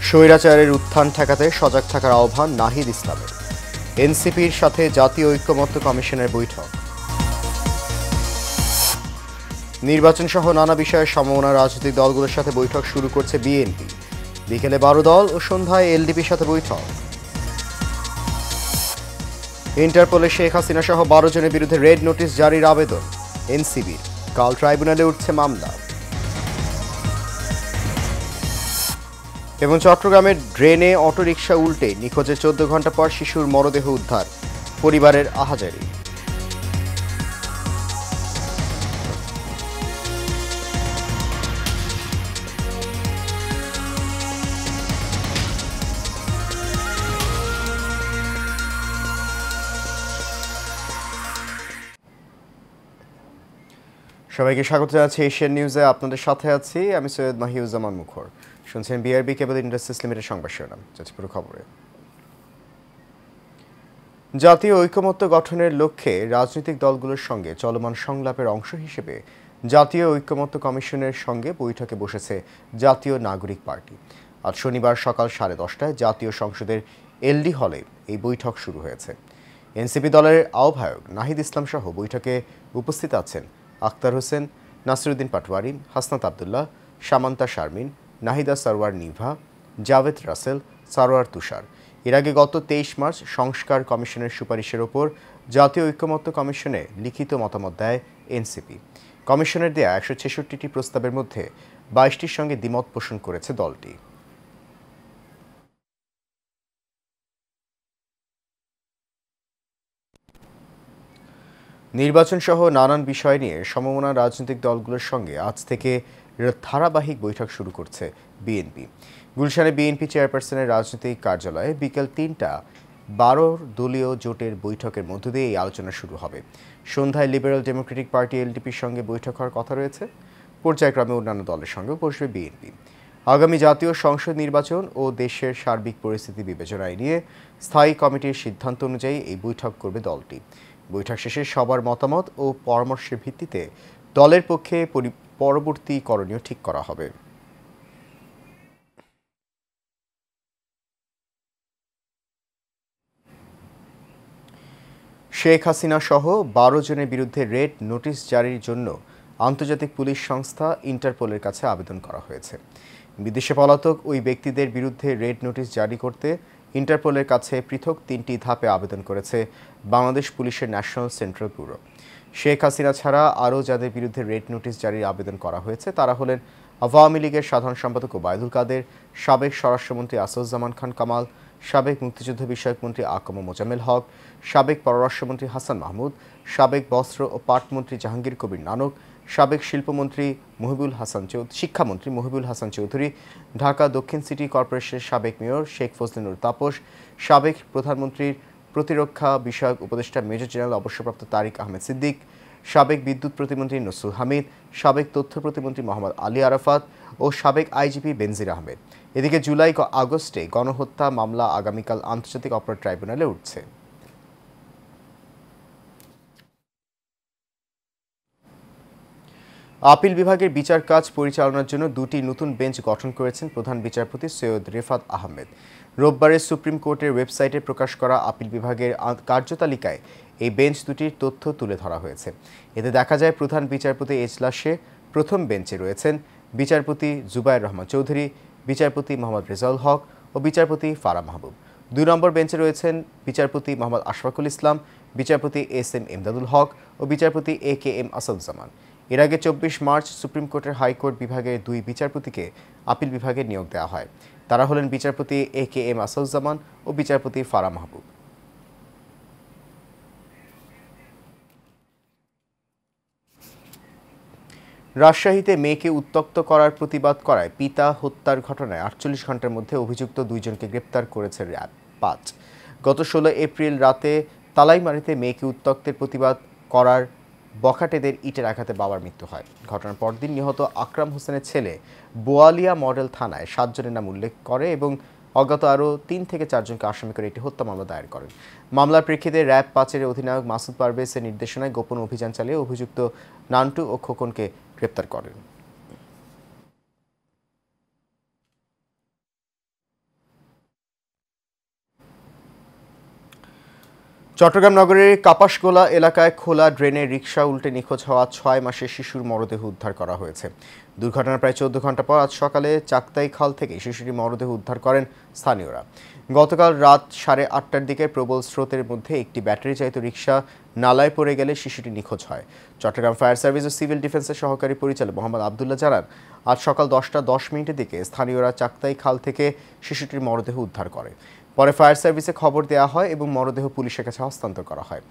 স্বৈরাচারের উত্থান ঠেকাতে সজাগ থাকার আহ্বান নাহিদ ইসলামের। এনসিপির সাথে জাতীয় ঐক্যমত্য কমিশনের বৈঠক। নির্বাচন সহ নানা বিষয়ে সমমনা রাজনৈতিক দলগুলোর সাথে বৈঠক শুরু করছে বিএনপি। বিকেলে 12 দল ও সন্ধ্যায় এলডিপির সাথে বৈঠক। ইন্টারপোলে শেখ হাসিনা সহ 12 জনের বিরুদ্ধে রেড নোটিশ জারির আবেদন এনসিবির। কাল ট্রাইব্যুনালে উঠছে মামলা। এবং চট্টগ্রামের ড্রেনে অটোরিকশা উল্টে নিখোঁজের 14 ঘণ্টা পর শিশুর মরদেহ উদ্ধার, পরিবারের আহাজারি। সবাইকে স্বাগত জানাচ্ছি এশিয়ান নিউজে। আপনাদের সাথে আছি আমি সৈয়দ মাহিউজ্জামান মুখর। শুনছেন বিআরবি কেবল ইন্ডাস্ট্রিজ লিমিটেড সংবাদ শিরোনাম। যাচ্ছি পুরো খবরে। জাতীয় ঐকমত্য গঠনের লক্ষ্যে রাজনৈতিক দলগুলোর সঙ্গে চলমান সংলাপের অংশ হিসেবে জাতীয় ঐকমত্য কমিশনের সঙ্গে বৈঠকে বসেছে জাতীয় নাগরিক পার্টি। আজ শনিবার সকাল 10:30টায় জাতীয় সংসদের এলডি হলে এই বৈঠক শুরু হয়েছে। এনসিপি দলের আহ্বায়ক নাহিদ ইসলাম সহ বৈঠকে উপস্থিত আছেন আখতার হোসেন, নাসিরুদ্দিন পাটোয়ারি, হাসনাত আবদুল্লাহ, সামান্তা শারমিন, নাহিদা সরওয়ার নিভা, জাভেদ রাসেল, সারোয়ার তুষার। এর আগে গত 23 মার্চ সংস্কার কমিশনের সুপারিশের ওপর জাতীয় ঐকমত্য কমিশনে লিখিত মতামত দেয় এনসিপি। কমিশনের দেয়া 166টি প্রস্তাবের মধ্যে 22টির সঙ্গে দ্বিমত পোষণ করেছে দলটি। নির্বাচন সহ নানান বিষয় নিয়ে সমমনা রাজনৈতিক দলগুলোর সঙ্গে আজ থেকে ধারাবাহিক বৈঠক শুরু করছে বিএনপি। গুলশানে বিএনপি চেয়ারপারসনের রাজনৈতিক কার্যালয়ে বিকেল 3টা 12 দলীয় জোটের বৈঠকের মধ্য দিয়ে এই আলোচনা শুরু হবে। সন্ধ্যায় লিবারেল ডেমোক্রেটিক পার্টি এলডিপির সঙ্গে বৈঠক হওয়ার কথা রয়েছে। পর্যায়ক্রমে অন্যান্য দলের সঙ্গেও বসবে বিএনপি। আগামী জাতীয় সংসদ নির্বাচন ও দেশের সার্বিক পরিস্থিতি বিবেচনায় নিয়ে স্থায়ী কমিটির সিদ্ধান্ত অনুযায়ী এই বৈঠক করবে দলটি। বৈঠক শেষে সবার মতামত ও পরামর্শের ভিত্তিতে দলের পক্ষে পরবর্তী করণীয় ঠিক করা হবে। শেখ হাসিনা সহ 12 জনের বিরুদ্ধে রেড নোটিশ জারির জন্য আন্তর্জাতিক পুলিশ সংস্থা ইন্টারপোলের কাছে আবেদন করা হয়েছে। বিদেশে পলাতক ওই ব্যক্তিদের বিরুদ্ধে রেড নোটিশ জারি করতে ইন্টারপোলের কাছে পৃথক 3টি ধাপে আবেদন করেছে বাংলাদেশ পুলিশের national central bureau. Sheikh Hasina ছাড়া আরও যাদের বিরুদ্ধে রেড নোটিশ জারির আবেদন করা হয়েছে তারা হলেন আওয়ামী লীগের সাধারণ সম্পাদক ওবায়দুল কাদের, সাবেক স্বরাষ্ট্রমন্ত্রী আসাদুজ্জামান খান কামাল, সাবেক মুক্তিযুদ্ধ বিষয়ক মন্ত্রী আকম মোজাম্মেল হক, সাবেক পররাষ্ট্রমন্ত্রী হাসান মাহমুদ, সাবেক বস্ত্র ও পাটমন্ত্রী জাহাঙ্গীর কবির নানক, সাবেক শিল্পমন্ত্রী শিক্ষামন্ত্রী মহিবুল হাসান চৌধুরী, ঢাকা দক্ষিণ সিটি কর্পোরেশনের সাবেক মেয়র শেখ ফজলুর তাপস, সাবেক প্রধানমন্ত্রীর প্রতিরক্ষা বিষয়ক উপদেষ্টা মেজর জেনারেল অবসরপ্রাপ্ত তারিক আহমেদ সিদ্দিক, সাবেক বিদ্যুৎ প্রতিমন্ত্রী নসরুল হামিদ, সাবেক তথ্য প্রতিমন্ত্রী মোহাম্মদ আলী আরাফাত ও সাবেক আইজিপি বেনজির আহমেদ। এদিকে জুলাই আগস্টে গণহত্যা মামলা আগামীকাল আন্তর্জাতিক অপরাধ ট্রাইব্যুনালে উঠছে। আপিল বিভাগের বিচার কাজ পরিচালনার জন্য 2টি নতুন বেঞ্চ গঠন করেছেন প্রধান বিচারপতি সৈয়দ রেফাত আহমেদ। রোববারে সুপ্রিম কোর্টের ওয়েবসাইটে প্রকাশ করা আপিল বিভাগের কার্যতালিকায় এই বেঞ্চ দুটির তথ্য তুলে ধরা হয়েছে। এতে দেখা যায় প্রধান বিচারপতি এজলাসে প্রথম বেঞ্চে রয়েছেন বিচারপতি জুবায়ের রহমান চৌধুরী, বিচারপতি মোহাম্মদ রেজাউল হক ও বিচারপতি ফারা মাহবুব। 2 নম্বর বেঞ্চে রয়েছেন বিচারপতি মোহাম্মদ আশফাকুল ইসলাম, বিচারপতি এস.এম. এমদাদুল হক ও বিচারপতি এ.কে.এম. আসাদুজ্জামান। এর আগে 24 মার্চ সুপ্রিম কোর্টের হাইকোর্ট বিভাগের 2 বিচারপতিকে আপিল বিভাগে নিয়োগ দেওয়া হয়। তারা হলেন বিচারপতি এ.কে.এম. আসাদুজ্জামান ও বিচারপতি ফারা মাহবুব। রাজশাহীতে মেয়েকে উত্ত্যক্ত করার প্রতিবাদ করায় পিতা হত্যার ঘটনায় 48 ঘণ্টার মধ্যে অভিযুক্ত 2 জনকে গ্রেপ্তার করেছে র্যাব 5। গত 16 এপ্রিল রাতে তালাইমারিতে মেয়েকে উত্ত্যক্তের প্রতিবাদ করার বখাটেদের ইটের আঘাতে বাবার মৃত্যু হয়। ঘটনার পরদিন নিহত আকরাম হোসেনের ছেলে বোয়ালিয়া মডেল থানায় 7 জনের নাম উল্লেখ করে এবং অজ্ঞাত আরও 3 থেকে 4 জনকে আসামি করে একটি হত্যা মামলা দায়ের করেন। মামলার প্রেক্ষিতে র্যাব 5-এর অধিনায়ক মাসুদ পারভেজের নির্দেশনায় গোপন অভিযান চালিয়ে অভিযুক্ত নান্টু ও খোকনকে গ্রেপ্তার করেন। চট্টগ্রাম নগরের কাপাসগোলা এলাকায় খোলা ড্রেনে রিকশা উল্টে নিখোঁজ হওয়া 6 মাসের শিশুর মরদেহ উদ্ধার করা হয়েছে। দুর্ঘটনার প্রায় 14 ঘন্টা পর আজ সকালে চাকতাই খাল থেকে শিশুটির মরদেহ উদ্ধার করেন স্থানীয়রা। গতকাল রাত 8:30টার দিকে প্রবল স্রোতের মধ্যে একটি ব্যাটারি চালিত রিকশা নালায় পড়ে গেলে শিশুটি নিখোঁজ হয়। চট্টগ্রাম ফায়ার সার্ভিস ও সিভিল ডিফেন্সের সহকারী পরিচালক মোহাম্মদ আবদুল্লাহ জানান, আজ সকাল 10:10 দিকে স্থানীয়রা চাকতাই খাল থেকে শিশুটির মরদেহ উদ্ধার করে। পরে ফায়ার সার্ভিসে খবর দেওয়া হয় এবং মরদেহ পুলিশের কাছে হস্তান্তর করা হয়।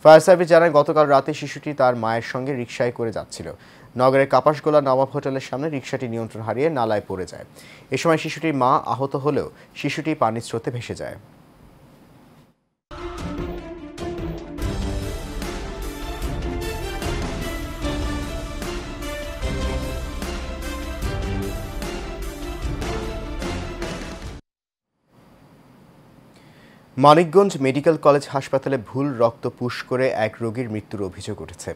ফায়ার সার্ভিস জানায়, গতকাল রাতে শিশুটি তার মায়ের সঙ্গে রিকশায় করে যাচ্ছিল। নগরের কাপাসগোলা নবাব হোটেলের সামনে রিকশাটি নিয়ন্ত্রণ হারিয়ে নালায় পড়ে যায়। এ সময় শিশুটির মা আহত হলেও শিশুটি পানির স্রোতে ভেসে যায়। মানিকগঞ্জ মেডিকেল কলেজ হাসপাতালে ভুল রক্ত পুশ করে এক রোগীর মৃত্যুর অভিযোগ উঠেছে।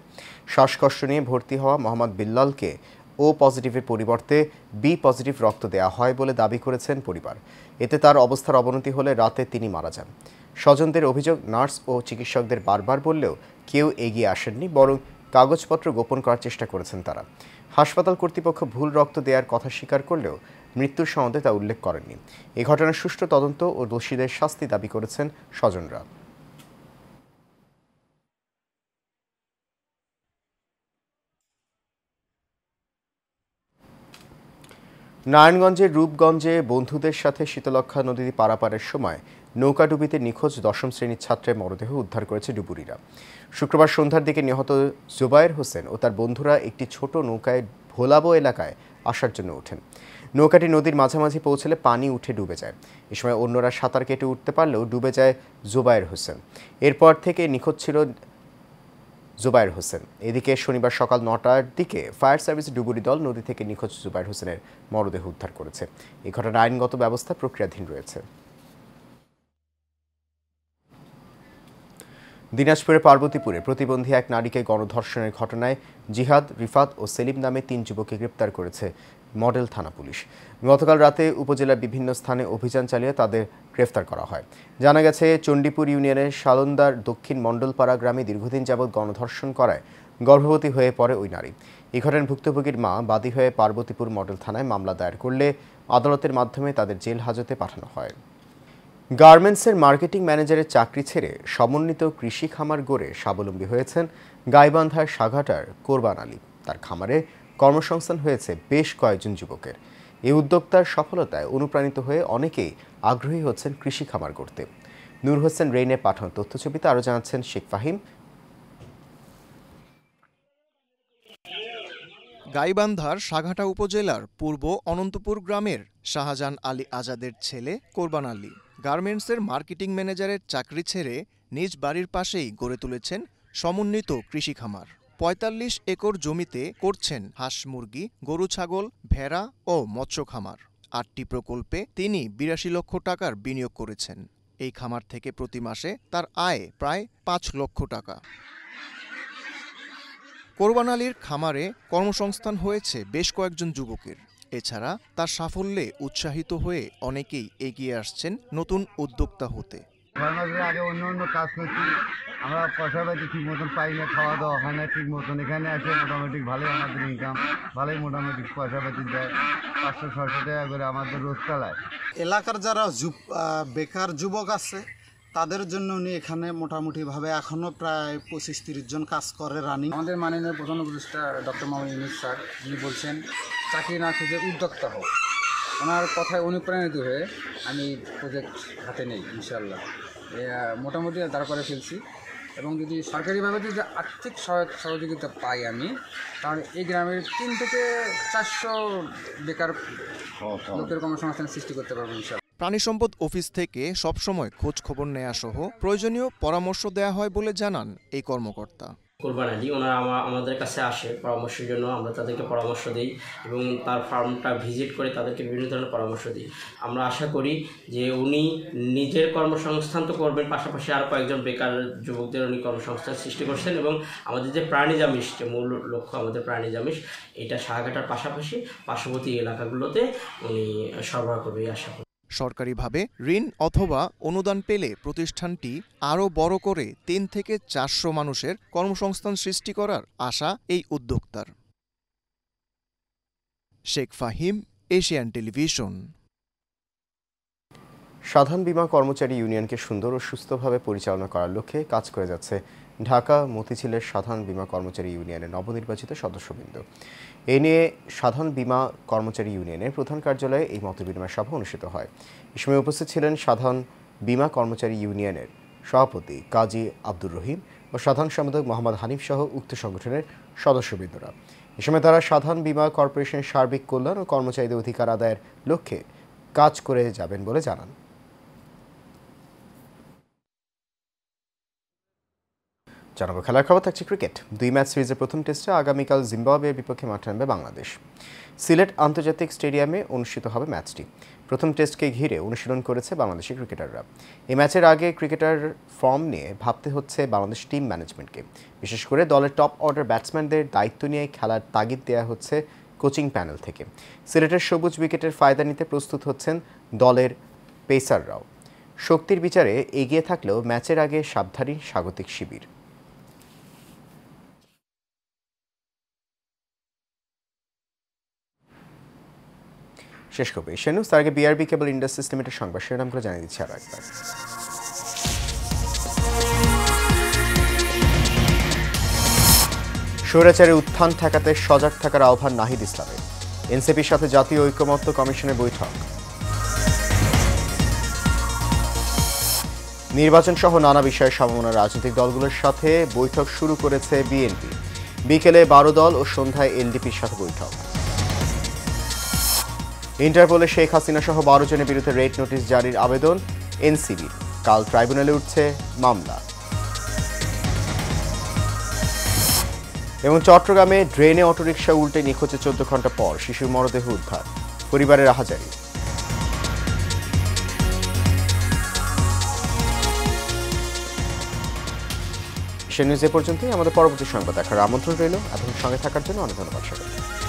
শ্বাসকষ্ট নিয়ে ভর্তি হওয়া মোহাম্মদ বিল্লালকে ও পজিটিভের পরিবর্তে বি পজিটিভ রক্ত দেওয়া হয় বলে দাবি করেছেন পরিবার। এতে তার অবস্থার অবনতি হলে রাতে তিনি মারা যান। স্বজনদের অভিযোগ, নার্স ও চিকিৎসকদের বারবার বললেও কেউ এগিয়ে আসেননি, বরং কাগজপত্র গোপন করার চেষ্টা করেছেন তারা। হাসপাতাল কর্তৃপক্ষ ভুল রক্ত দেওয়ার কথা স্বীকার করলেও মৃত্যুর সম্বন্ধে তা উল্লেখ করেননি। এই ঘটনার সুষ্ঠু তদন্ত ও দোষীদের শাস্তি দাবি করেছেন স্বজনরা। নারায়ণগঞ্জের রূপগঞ্জে বন্ধুদের সাথে শীতলক্ষ্যা নদী পারাপারের সময় নৌকাডুবিতে নিখোঁজ 10ম শ্রেণীর ছাত্রের মরদেহ উদ্ধার করেছে ডুবুরিরা। শুক্রবার সন্ধ্যার দিকে নিহত জুবায়ের হোসেন ও তার বন্ধুরা একটি ছোট নৌকায় ভোলাবো এলাকায় আসার জন্য ওঠেন। নৌকাটি নদীর মাঝামাঝি পৌঁছলে পানি উঠে ডুবে যায়। এ সময় অন্যরা সাঁতার কেটে উঠতে পারলেও ডুবে যায় জুবায়ের হোসেন। এরপর থেকে নিখোঁজ ছিল জুবায়ের হোসেন। এদিকে শনিবার সকাল 9টার দিকে ফায়ার সার্ভিস ডুবুরি দল নদী থেকে নিখোঁজ জুবায়ের হোসেনের মরদেহ উদ্ধার করেছে। এই ঘটনার আইনগত ব্যবস্থা প্রক্রিয়াধীন রয়েছে। দিনাজপুরের পার্বতীপুরে প্রতিবন্ধী এক নারীকে গণধর্ষণের ঘটনায় জিহাদ, রিফাত ও সেলিম নামে 3 যুবককে গ্রেপ্তার করেছে মডেল থানা পুলিশ। গতকাল রাতে উপজেলার বিভিন্ন স্থানে অভিযান চালিয়ে তাদের গ্রেফতার করা হয়। জানা গেছে, চণ্ডীপুর ইউনিয়নের শালন্দার দক্ষিণ মণ্ডলপাড়া গ্রামে দীর্ঘদিন যাবৎ গণধর্ষণ করায় গর্ভবতী হয়ে পড়ে ওই নারী। এই ঘটনায় ভুক্তভোগীর মা বাদী হয়ে পার্বতীপুর মডেল থানায় মামলা দায়ের করলে আদালতের মাধ্যমে তাদের জেল হাজতে পাঠানো হয়। গার্মেন্টসের মার্কেটিং ম্যানেজারের চাকরি ছেড়ে সমন্বিত কৃষি খামার গড়ে স্বাবলম্বী হয়েছেন গাইবান্ধার সাঘাটার কোরবান আলী। তার খামারে কর্মসংস্থান হয়েছে বেশ কয়েকজন যুবকের। এই উদ্যোক্তার সফলতায় অনুপ্রাণিত হয়ে অনেকেই আগ্রহী হচ্ছেন কৃষি খামার গড়তে। নূর হোসেন রেইনের পাঠানো তথ্যছবিতে আরও জানাচ্ছেন শেখ ফাহিম। গাইবান্ধার সাঘাটা উপজেলার পূর্ব অনন্তপুর গ্রামের শাহজাহান আলী আজাদের ছেলে কোরবান আলী গার্মেন্টসের মার্কেটিং ম্যানেজারের চাকরি ছেড়ে নিজ বাড়ির পাশেই গড়ে তুলেছেন সমন্বিত কৃষি খামার। ৪৫ একর জমিতে করছেন হাঁস মুরগি, গরু ছাগল, ভেড়া ও মৎস্য খামার। ৮টি প্রকল্পে তিনি ৮২ লক্ষ টাকার বিনিয়োগ করেছেন। এই খামার থেকে প্রতি মাসে তার আয় প্রায় ৫ লক্ষ টাকা। কোরবান আলীর খামারে কর্মসংস্থান হয়েছে বেশ কয়েকজন যুবকের। এছাড়া তার সাফল্যে উৎসাহিত হয়ে অনেকেই এগিয়ে আসছেন নতুন উদ্যোক্তা হতে। আগে অন্য কাজ করছি, আমরা পয়সা পাতি ঠিক মতন পাই না, খাওয়া দাওয়া হয় না ঠিক মতন। এখানে আসে মোটামুটি ভালোই আমাদের ইনকাম, ভালোই মোটামুটি পয়সা পাতি দেয়। ৫০০-৬০০ টাকা করে আমাদের রোজ চালায়। এলাকার যারা বেকার যুবক আছে তাদের জন্য উনি এখানে মোটামুটিভাবে এখনও প্রায় ২৫-৩০ জন কাজ করে রানিং। আমাদের মাননীয় প্রধান উপদেষ্টা ডক্টর মোহাম্মদ ইউনূস স্যার উনি বলছেন চাকরি না খুঁজে উদ্যোক্তা হোক। ওনার কথায় অনুপ্রাণিত হয়ে আমি প্রজেক্ট হাতে নেই ইনশাল্লাহ। মোটামুটি দাঁড় করে ফেলছি এবং যদি সরকারিভাবে যদি আর্থিক সহযোগিতা পাই আমি, তাহলে এই গ্রামের ৩ থেকে ৪০০ বেকার লোকের কর্মসংস্থান সৃষ্টি করতে পারবো ইনশাল্লাহ। প্রাণী সম্পদ অফিস থেকে সবসময় খোঁজ খবর নেওয়া সহ প্রয়োজনীয় পরামর্শ দেওয়া হয় বলে জানান এই কর্মকর্তা। কোরবান আলী ওনারা আমাদের কাছে আসে পরামর্শের জন্য, আমরা তাদেরকে পরামর্শ দিই এবং তার ফার্মটা ভিজিট করে তাদেরকে বিভিন্ন ধরনের পরামর্শ দিই। আমরা আশা করি যে উনি নিজের কর্মসংস্থান তো করবেন, পাশাপাশি আরও কয়েকজন বেকার যুবকদের উনি কর্মসংস্থান সৃষ্টি করছেন এবং আমাদের যে প্রাণী জামিশ, যে মূল লক্ষ্য আমাদের প্রাণী জামিশ, এটা সাহাঘাটার পাশাপাশি পার্শ্ববর্তী এলাকাগুলোতে উনি সরবরাহ করবে এই আশা করি। সরকারিভাবে ঋণ অথবা অনুদান পেলে প্রতিষ্ঠানটি আরও বড় করে ৩ থেকে ৪০০ মানুষের কর্মসংস্থান সৃষ্টি করার আশা এই উদ্যোক্তার। Sheikh Fahim, Asian television. সাধারণ বীমা কর্মচারী ইউনিয়নকে সুন্দর ও সুস্থভাবে পরিচালনা করার লক্ষ্যে কাজ করে যাচ্ছে ঢাকা মতিঝিলের সাধারণ বীমা কর্মচারী ইউনিয়নের নবনির্বাচিত সদস্যবৃন্দ। এ নিয়ে সাধারণ বীমা কর্মচারী ইউনিয়নের প্রধান কার্যালয়ে এই মতবিনিময় সভা অনুষ্ঠিত হয়। এ সময় উপস্থিত ছিলেন সাধারণ বীমা কর্মচারী ইউনিয়নের সভাপতি কাজী আব্দুর রহিম ও সাধারণ সম্পাদক মোহাম্মদ হানিফ সহ উক্ত সংগঠনের সদস্যবৃন্দরা। এ সময় তারা সাধারণ বীমা কর্পোরেশনের সার্বিক কল্যাণ ও কর্মচারীদের অধিকার আদায়ের লক্ষ্যে কাজ করে যাবেন বলে জানান। জানাবো খেলার খবর, থাকছে ক্রিকেট। 2 ম্যাচ সিরিজের প্রথম টেস্টে আগামীকাল জিম্বাবুয়ের বিপক্ষে মাঠে নামবে বাংলাদেশ। সিলেট আন্তর্জাতিক স্টেডিয়ামে অনুষ্ঠিত হবে ম্যাচটি। প্রথম টেস্টকে ঘিরে অনুশীলন করেছে বাংলাদেশি ক্রিকেটাররা। এই ম্যাচের আগে ক্রিকেটার ফর্ম নিয়ে ভাবতে হচ্ছে বাংলাদেশ টিম ম্যানেজমেন্টকে। বিশেষ করে দলের টপ অর্ডার ব্যাটসম্যানদের দায়িত্ব নিয়ে খেলার তাগিদ দেওয়া হচ্ছে কোচিং প্যানেল থেকে। সিলেটের সবুজ উইকেটের ফায়দা নিতে প্রস্তুত হচ্ছেন দলের পেসাররাও। শক্তির বিচারে এগিয়ে থাকলেও ম্যাচের আগে সাবধানী স্বাগতিক শিবির। শেষ করবে এশিয়ান নিউজ। তার আগে বিআরবি কেবল ইন্ডাস্ট্রিজ লিমিটেড সংবাদ শিরোনামগুলো জানিয়ে দিচ্ছি আরও একবার। স্বৈরাচারের উত্থান ঠেকাতে সজাগ থাকার আহ্বান নাহিদ ইসলামের। এনসিপির সাথে জাতীয় ঐকমত্য কমিশনের বৈঠক। নির্বাচন সহ নানা বিষয়ে সমমনা রাজনৈতিক দলগুলোর সাথে বৈঠক শুরু করেছে বিএনপি। বিকেলে 12 দল ও সন্ধ্যায় এলডিপির সাথে বৈঠক। ইন্টারপোলে শেখ হাসিনা সহ 12 জনের বিরুদ্ধে রেড নোটিশ জারির আবেদন এনসিবির। কাল ট্রাইব্যুনালে উঠছে মামলা। এবং চট্টগ্রামে ড্রেনে অটোরিকশা উল্টে নিখোঁজে 14 ঘন্টা পর শিশুর মরদেহ উদ্ধার, পরিবারের আহাজারি। সে নিউজ এ পর্যন্তই। আমাদের পরবর্তী সংবাদ দেখার আমন্ত্রণ রইল। এতক্ষণ সঙ্গে থাকার জন্য অনেক ধন্যবাদ সবাইকে।